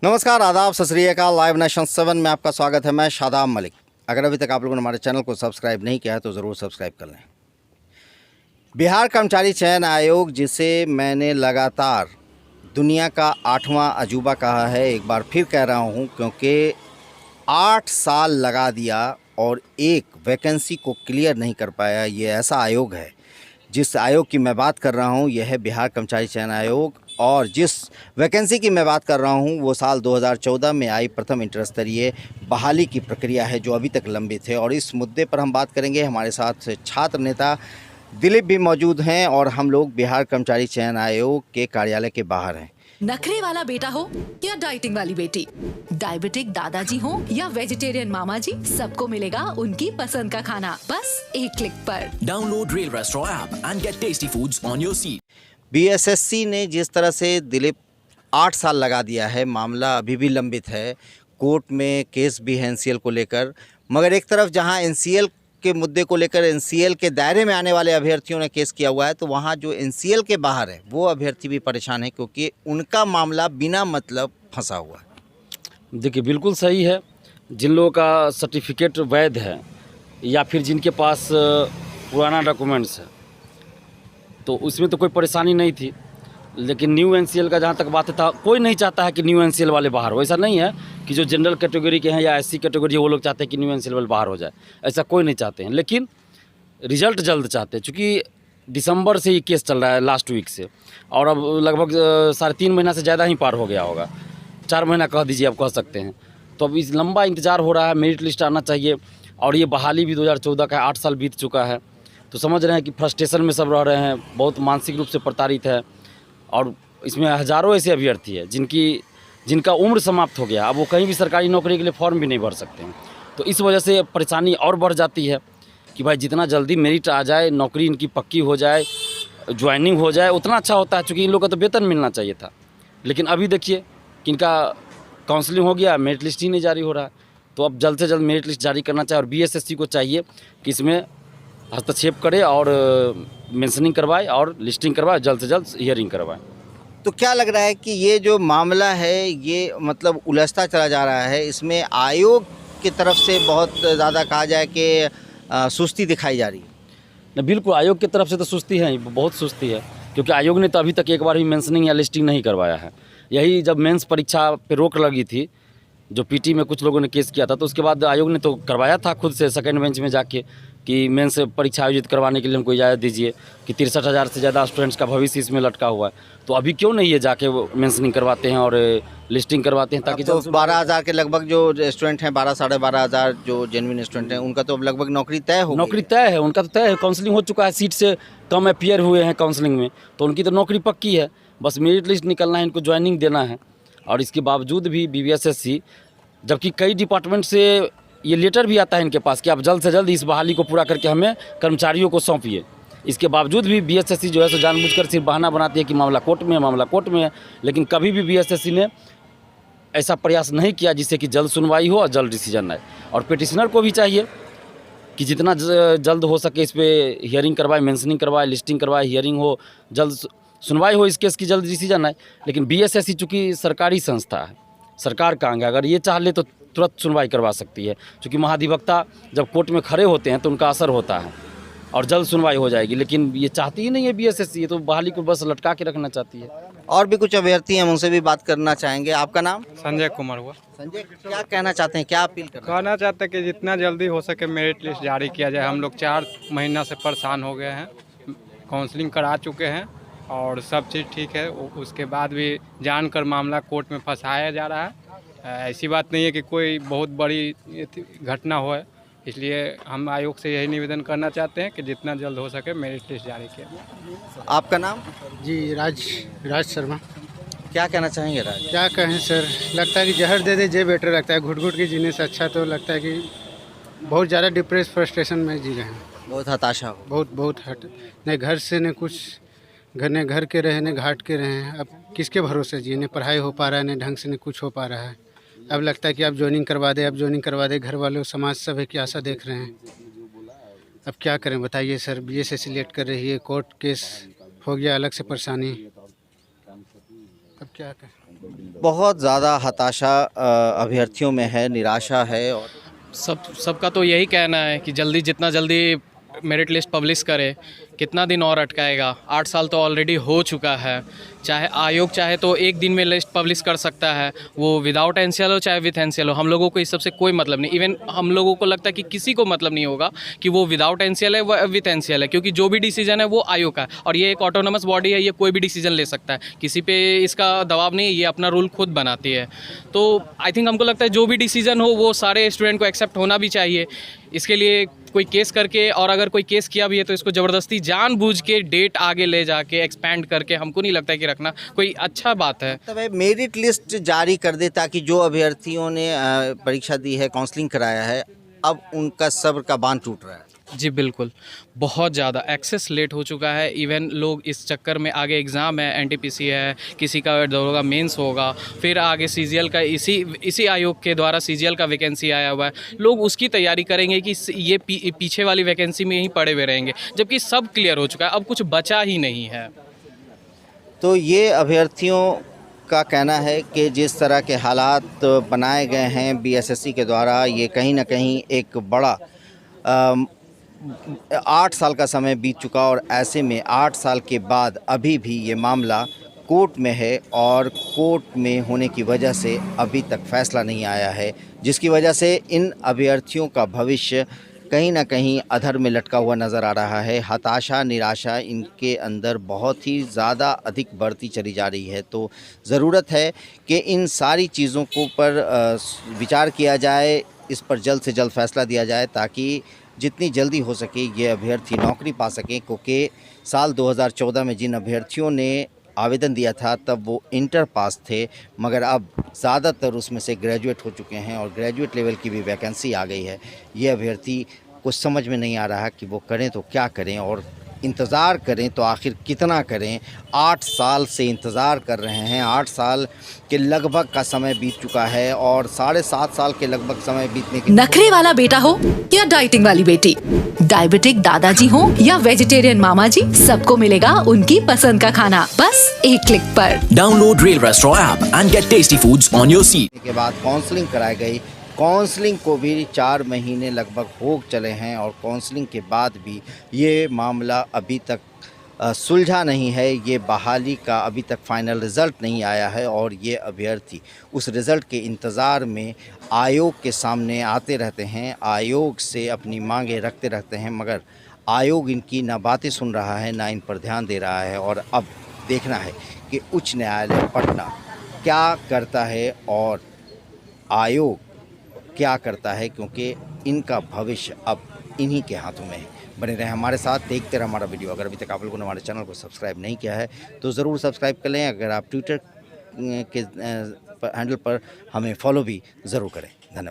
नमस्कार, आदाब, सत श्री अकाल। लाइव नेशन 7 में आपका स्वागत है। मैं शादाब मलिक। अगर अभी तक आप लोगों ने हमारे चैनल को सब्सक्राइब नहीं किया है तो ज़रूर सब्सक्राइब कर लें। बिहार कर्मचारी चयन आयोग, जिसे मैंने लगातार दुनिया का 8वां अजूबा कहा है, एक बार फिर कह रहा हूं, क्योंकि 8 साल लगा दिया और एक वैकेंसी को क्लियर नहीं कर पाया। ये ऐसा आयोग है, जिस आयोग की मैं बात कर रहा हूं, यह है बिहार कर्मचारी चयन आयोग। और जिस वैकेंसी की मैं बात कर रहा हूं, वो साल 2014 में आई प्रथम इंटर स्तरीय बहाली की प्रक्रिया है, जो अभी तक लंबित है। और इस मुद्दे पर हम बात करेंगे। हमारे साथ छात्र नेता दिलीप भी मौजूद हैं और हम लोग बिहार कर्मचारी चयन आयोग के कार्यालय के बाहर हैं। नखरे वाला बेटा हो या डाइटिंग वाली बेटी, डायबिटिक दादाजी हो या वेजिटेरियन मामा जी, सबको मिलेगा उनकी पसंद का खाना बस एक क्लिक पर। Download rail restaurant app and get tasty foods on your seat. BSSC ने जिस तरह से दिलीप 8 साल लगा दिया है, मामला अभी भी लंबित है। कोर्ट में केस भी है एनसीएल को लेकर, मगर एक तरफ जहां एनसीएल के मुद्दे को लेकर एनसीएल के दायरे में आने वाले अभ्यर्थियों ने केस किया हुआ है, तो वहां जो एनसीएल के बाहर है वो अभ्यर्थी भी परेशान है, क्योंकि उनका मामला बिना मतलब फंसा हुआ है। देखिए, बिल्कुल सही है। जिन लोगों का सर्टिफिकेट वैध है या फिर जिनके पास पुराना डॉक्यूमेंट्स है, तो उसमें तो कोई परेशानी नहीं थी। लेकिन न्यू एनसीएल का जहाँ तक बात था, कोई नहीं चाहता है कि न्यू एनसीएल वाले बाहर हो। ऐसा नहीं है कि जो जनरल कैटेगरी के हैं या एससी कैटेगरी, वो लोग चाहते हैं कि न्यू एनसीएल वाले बाहर हो जाए, ऐसा कोई नहीं चाहते हैं। लेकिन रिजल्ट जल्द चाहते हैं, चूँकि दिसंबर से ये केस चल रहा है, लास्ट वीक से, और अब लगभग 3.5 महीना से ज़्यादा ही पार हो गया होगा, 4 महीना कह दीजिए, आप कह सकते हैं। तो अब इस लंबा इंतज़ार हो रहा है, मेरिट लिस्ट आना चाहिए। और ये बहाली भी 2014 का है, 8 साल बीत चुका है। तो समझ रहे हैं कि फ्रस्ट्रेशन में सब रह रहे हैं, बहुत मानसिक रूप से प्रताड़ित है। और इसमें हज़ारों ऐसे अभ्यर्थी हैं जिनका उम्र समाप्त हो गया, अब वो कहीं भी सरकारी नौकरी के लिए फॉर्म भी नहीं भर सकते हैं। तो इस वजह से परेशानी और बढ़ जाती है कि भाई जितना जल्दी मेरिट आ जाए, नौकरी इनकी पक्की हो जाए, ज्वाइनिंग हो जाए, उतना अच्छा होता है, चूँकि इन लोगों को तो वेतन मिलना चाहिए था। लेकिन अभी देखिए कि इनका काउंसलिंग हो गया, मेरिट लिस्ट ही नहीं जारी हो रहा है। तो अब जल्द से जल्द मेरिट लिस्ट जारी करना चाहिए और बीएसएससी को चाहिए कि इसमें हस्तक्षेप करे और मेंशनिंग करवाए और लिस्टिंग करवाए, जल्द से जल्द हियरिंग करवाए। तो क्या लग रहा है कि ये जो मामला है, ये मतलब उलझता चला जा रहा है, इसमें आयोग की तरफ से बहुत ज़्यादा कहा जाए कि सुस्ती दिखाई जा रही है? नहीं, बिल्कुल आयोग की तरफ से तो सुस्ती है, बहुत सुस्ती है, क्योंकि आयोग ने तो अभी तक एक बार भी मेंशनिंग या लिस्टिंग नहीं करवाया है। यही जब मेंस परीक्षा पे रोक लगी थी, जो पीटी में कुछ लोगों ने केस किया था, तो उसके बाद आयोग ने तो करवाया था खुद से सेकंड बेंच में जाके कि मेंस परीक्षा आयोजित करवाने के लिए हमको इजाज़त दीजिए, कि 63,000 से ज़्यादा स्टूडेंट्स का भविष्य इसमें लटका हुआ है। तो अभी क्यों नहीं ये जाके वो मेंशनिंग करवाते हैं और लिस्टिंग करवाते हैं, ताकि तो 12,000 के लगभग जो स्टूडेंट हैं, 12 साढ़े 12,000 जो जेन्युइन स्टूडेंट हैं, उनका तो अब लगभग नौकरी तय हो गई। नौकरी तय है, उनका तो तय है, काउंसलिंग हो चुका है, सीट से कम अपीयर हुए हैं काउंसलिंग में, तो उनकी तो नौकरी पक्की है। बस मेरिट लिस्ट निकलना है, इनको ज्वाइनिंग देना है। और इसके बावजूद भी बीएसएससी, जबकि कई डिपार्टमेंट से ये लेटर भी आता है इनके पास कि आप जल्द से जल्द इस बहाली को पूरा करके हमें कर्मचारियों को सौंपिए, इसके बावजूद भी बीएसएससी जो है सो जानबूझकर सिर्फ बहाना बनाती है कि मामला कोर्ट में है, मामला कोर्ट में है। लेकिन कभी भी बीएसएससी ने ऐसा प्रयास नहीं किया जिससे कि जल्द सुनवाई हो और जल्द डिसीजन आए। और पिटिशनर को भी चाहिए कि जितना जल्द हो सके इस पर हियरिंग करवाए, मेंशनिंग करवाए, लिस्टिंग करवाए, हियरिंग हो, जल्द सुनवाई हो इस केस की, जल्द डिसीजन आए। लेकिन बीएसएससी चूँकि सरकारी संस्था है, सरकार का अंग है, अगर ये चाह ले तो तुरंत सुनवाई करवा सकती है, क्योंकि महाधिवक्ता जब कोर्ट में खड़े होते हैं तो उनका असर होता है और जल्द सुनवाई हो जाएगी। लेकिन ये चाहती ही नहीं है बीएसएससी, ये तो बहाली को बस लटका के रखना चाहती है। और भी कुछ अभ्यर्थी हैं, उनसे भी बात करना चाहेंगे। आपका नाम? संजय कुमार हुआ। संजय, क्या कहना चाहते हैं, क्या अपील कहना चाहते हैं कि जितना जल्दी हो सके मेरिट लिस्ट जारी किया जाए। हम लोग 4 महीना से परेशान हो गए हैं, काउंसलिंग करा चुके हैं और सब चीज़ ठीक है, उसके बाद भी जानकर मामला कोर्ट में फंसाया जा रहा है। ऐसी बात नहीं है कि कोई बहुत बड़ी घटना हो, इसलिए हम आयोग से यही निवेदन करना चाहते हैं कि जितना जल्द हो सके मेरिट लिस्ट जारी किया जाए। आपका नाम? जी, राज शर्मा। क्या कहना चाहेंगे राज? क्या कहें सर, लगता है कि जहर दे दे जे बेटर लगता है। घुट घुट के जीने से अच्छा तो लगता है कि बहुत ज़्यादा डिप्रेस फ्रस्ट्रेशन में जी रहे हैं, बहुत हताशा हो। बहुत हट, न घर से न कुछ, घर के रहे न घाट के रहे हैं। अब किसके भरोसे जिए, न पढ़ाई हो पा रहा है, न ढंग से न कुछ हो पा रहा है। अब लगता है कि आप ज्वाइनिंग करवा दे, घर वालों समाज सब की आशा देख रहे हैं। अब क्या करें बताइए सर, बीएसएससी लेट कर रही है, कोर्ट केस हो गया, अलग से परेशानी। अब क्या करें? बहुत ज़्यादा हताशा अभ्यर्थियों में है, निराशा है और सबका तो यही कहना है कि जल्दी जितना जल्दी मेरिट लिस्ट पब्लिश करे। कितना दिन और अटकाएगा? 8 साल तो ऑलरेडी हो चुका है। चाहे आयोग चाहे तो एक दिन में लिस्ट पब्लिश कर सकता है, वो विदाउट एनसीएल हो चाहे विथ एनसीएल हो। हम लोगों को इस सबसे कोई मतलब नहीं। इवन हम लोगों को लगता है कि किसी को मतलब नहीं होगा कि वो विदाउट एनसीएल है व विथ एनसीएल है, क्योंकि जो भी डिसीजन है वो आयोग का है और ये एक ऑटोनमस बॉडी है, ये कोई भी डिसीजन ले सकता है, किसी पे इसका दबाव नहीं है, ये अपना रूल खुद बनाती है। तो आई थिंक हमको लगता है जो भी डिसीजन हो वो सारे स्टूडेंट को एक्सेप्ट होना भी चाहिए। इसके लिए कोई केस करके, और अगर कोई केस किया भी है तो इसको ज़बरदस्ती जानबूझ के डेट आगे ले जाके एक्सपेंड करके हमको नहीं लगता है कि रखना कोई अच्छा बात है। तब मेरिट लिस्ट जारी कर दे ताकि जो अभ्यर्थियों ने परीक्षा दी है, काउंसलिंग कराया है, अब उनका सब्र का बांध टूट रहा है। जी बिल्कुल, बहुत ज़्यादा एक्सेस लेट हो चुका है। इवन लोग इस चक्कर में, आगे एग्ज़ाम है, एनटीपीसी है, किसी का दरोगा मेंस होगा, फिर आगे सीजीएल का इसी आयोग के द्वारा सीजीएल का वैकेंसी आया हुआ है, लोग उसकी तैयारी करेंगे कि ये पीछे वाली वैकेंसी में ही पड़े हुए रहेंगे, जबकि सब क्लियर हो चुका है, अब कुछ बचा ही नहीं है। तो ये अभ्यर्थियों का कहना है कि जिस तरह के हालात बनाए गए हैं बीएसएससी के द्वारा, ये कहीं ना कहीं एक बड़ा 8 साल का समय बीत चुका और ऐसे में 8 साल के बाद अभी भी ये मामला कोर्ट में है और कोर्ट में होने की वजह से अभी तक फैसला नहीं आया है, जिसकी वजह से इन अभ्यर्थियों का भविष्य कहीं ना कहीं अधर में लटका हुआ नज़र आ रहा है। हताशा, निराशा इनके अंदर बहुत ही ज़्यादा अधिक बढ़ती चली जा रही है। तो ज़रूरत है कि इन सारी चीज़ों को पर विचार किया जाए, इस पर जल्द से जल्द फैसला दिया जाए ताकि जितनी जल्दी हो सके ये अभ्यर्थी नौकरी पा सकें, क्योंकि साल 2014 में जिन अभ्यर्थियों ने आवेदन दिया था तब वो इंटर पास थे, मगर अब ज़्यादातर उसमें से ग्रेजुएट हो चुके हैं और ग्रेजुएट लेवल की भी वैकेंसी आ गई है। ये अभ्यर्थी कुछ समझ में नहीं आ रहा कि वो करें तो क्या करें और इंतज़ार करें तो आखिर कितना करें। 8 साल से इंतज़ार कर रहे हैं, 8 साल के लगभग का समय बीत चुका है और 7.5 साल के लगभग समय बीतने के नखरे वाला बेटा हो या डाइटिंग वाली बेटी, डायबिटिक दादाजी हो या वेजिटेरियन मामा जी, सबको मिलेगा उनकी पसंद का खाना बस एक क्लिक पर। Download Rail Restaurant app and get tasty foods on your seat. के बाद काउंसलिंग कराई गई। काउंसलिंग को भी 4 महीने लगभग हो चले हैं और काउंसलिंग के बाद भी ये मामला अभी तक सुलझा नहीं है। ये बहाली का अभी तक फाइनल रिज़ल्ट नहीं आया है और ये अभ्यर्थी उस रिज़ल्ट के इंतज़ार में आयोग के सामने आते रहते हैं, आयोग से अपनी मांगें रखते रहते हैं, मगर आयोग इनकी ना बातें सुन रहा है, ना इन पर ध्यान दे रहा है। और अब देखना है कि उच्च न्यायालय पटना क्या करता है और आयोग क्या करता है, क्योंकि इनका भविष्य अब इन्हीं के हाथों में है। बने रहें हमारे साथ, देखते रहे हमारा वीडियो। अगर अभी तक आप लोगों ने हमारे चैनल को सब्सक्राइब नहीं किया है तो ज़रूर सब्सक्राइब कर लें। अगर आप ट्विटर के हैंडल पर हमें फॉलो भी ज़रूर करें। धन्यवाद।